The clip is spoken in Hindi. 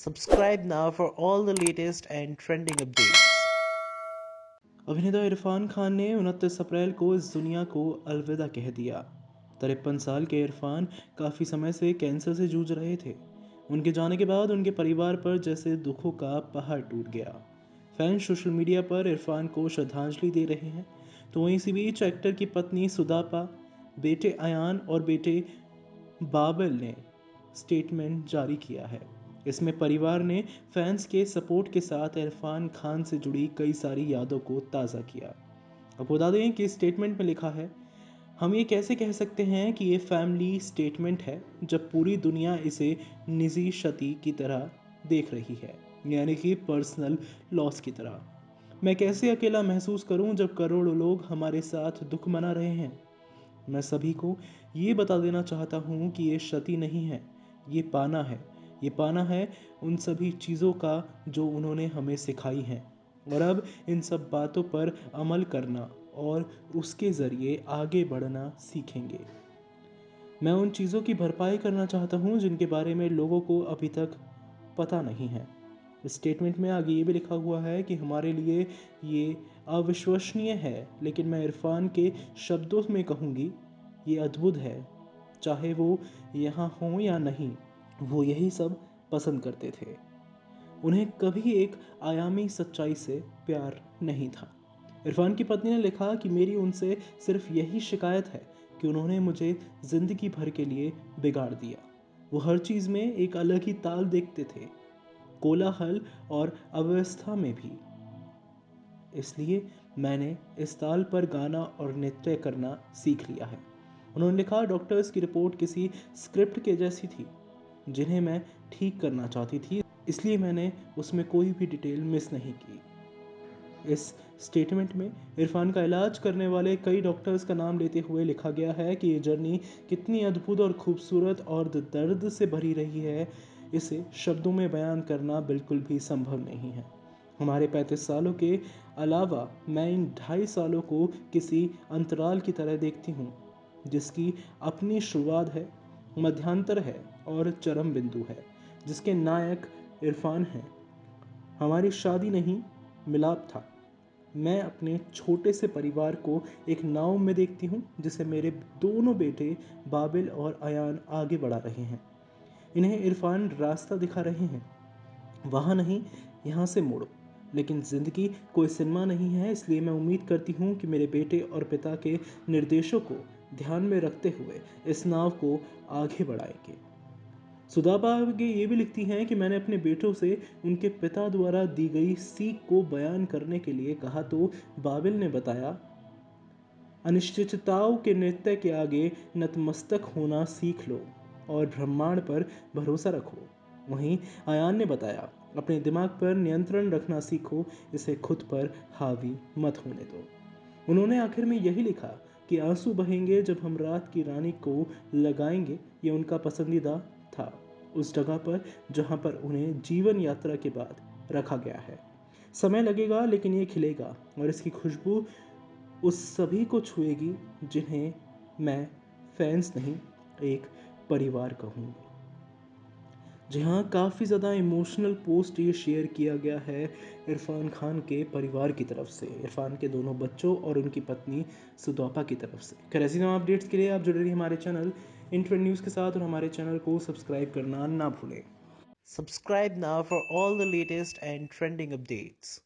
Subscribe now for all the latest and trending updates. अभिनेता इरफान खान ने 29 अप्रैल को इस दुनिया को अलविदा कह दिया। 53 साल के इरफान काफ़ी समय से कैंसर से जूझ रहे थे। उनके जाने के बाद उनके परिवार पर जैसे दुखों का पहाड़ टूट गया। फैंस सोशल मीडिया पर इरफान को श्रद्धांजलि दे रहे हैं, तो वहीं इसी बीच एक्टर की पत्नी सुदापा, बेटे अयान और बेटे बाबल ने स्टेटमेंट जारी किया है। इसमें परिवार ने फैंस के सपोर्ट के साथ इरफान खान से जुड़ी कई सारी यादों को ताज़ा किया। अब बता दें कि स्टेटमेंट में लिखा है, हम ये कैसे कह सकते हैं कि ये फैमिली स्टेटमेंट है जब पूरी दुनिया इसे निजी क्षति की तरह देख रही है, यानी कि पर्सनल लॉस की तरह। मैं कैसे अकेला महसूस करूं जब करोड़ों लोग हमारे साथ दुख मना रहे हैं। मैं सभी को ये बता देना चाहता हूँ कि ये क्षति नहीं है, ये पाना है। ये पाना है उन सभी चीज़ों का जो उन्होंने हमें सिखाई हैं, और अब इन सब बातों पर अमल करना और उसके ज़रिए आगे बढ़ना सीखेंगे। मैं उन चीज़ों की भरपाई करना चाहता हूँ जिनके बारे में लोगों को अभी तक पता नहीं है। स्टेटमेंट में आगे ये भी लिखा हुआ है कि हमारे लिए ये अविश्वसनीय है, लेकिन मैं इरफान के शब्दों में कहूँगी, ये अद्भुत है। चाहे वो यहाँ हो या नहीं, वो यही सब पसंद करते थे। उन्हें कभी एक आयामी सच्चाई से प्यार नहीं था। इरफान की पत्नी ने लिखा कि मेरी उनसे सिर्फ यही शिकायत है कि उन्होंने मुझे जिंदगी भर के लिए बिगाड़ दिया। वो हर चीज़ में एक अलग ही ताल देखते थे, कोलाहल और अव्यवस्था में भी। इसलिए मैंने इस ताल पर गाना और नृत्य करना सीख लिया है। उन्होंने लिखा, डॉक्टर्स की रिपोर्ट किसी स्क्रिप्ट के जैसी थी जिन्हें मैं ठीक करना चाहती थी, इसलिए मैंने उसमें कोई भी डिटेल मिस नहीं की। इस स्टेटमेंट में इरफान का इलाज करने वाले कई डॉक्टर्स का नाम लेते हुए लिखा गया है कि ये जर्नी कितनी अद्भुत और खूबसूरत और दर्द से भरी रही है, इसे शब्दों में बयान करना बिल्कुल भी संभव नहीं है। हमारे 35 सालों के अलावा मैं इन 2.5 सालों को किसी अंतराल की तरह देखती हूँ, जिसकी अपनी शुरुआत है, मध्यांतर है और चरम बिंदु है, जिसके नायक इरफान हैं। हमारी शादी नहीं, मिलाप था। मैं अपने छोटे से परिवार को एक नाव में देखती हूँ जिसे मेरे दोनों बेटे बाबिल और अयान आगे बढ़ा रहे हैं। इन्हें इरफान रास्ता दिखा रहे हैं, वहाँ नहीं, यहाँ से मोड़ो। लेकिन ज़िंदगी कोई सिनेमा नहीं है, इसलिए मैं उम्मीद करती हूँ कि मेरे बेटे और पिता के निर्देशों को ध्यान में रखते हुए इस नाव को आगे बढ़ाएंगे। सुदापा आगे ये भी लिखती हैं कि मैंने अपने बेटों से उनके पिता द्वारा दी गई सीख को बयान करने के लिए कहा, तो बाबिल ने बताया, अनिश्चितताओं के नृत्य के आगे नतमस्तक होना सीख लो और ब्रह्मांड पर भरोसा रखो। वहीं अयान ने बताया, अपने दिमाग पर नियंत्रण रखना सीखो, इसे खुद पर हावी मत होने दो। उन्होंने आखिर में यही लिखा कि आंसू बहेंगे जब हम रात की रानी को लगाएंगे। ये उनका पसंदीदा था, उस जगह पर जहाँ पर उन्हें जीवन यात्रा के बाद रखा गया है। समय लगेगा लेकिन ये खिलेगा और इसकी खुशबू उस सभी को छुएगी जिन्हें मैं फैंस नहीं, एक परिवार कहूँगी। जी हाँ, काफ़ी ज़्यादा इमोशनल पोस्ट ये शेयर किया गया है इरफान खान के परिवार की तरफ से, इरफान के दोनों बच्चों और उनकी पत्नी सुदापा की तरफ से। खैर, ऐसी तमाम अपडेट्स के लिए आप जुड़े रहिए हमारे चैनल इन ट्रेंड न्यूज़ के साथ और हमारे चैनल को सब्सक्राइब करना ना भूलें। Subscribe now for all the latest and trending updates.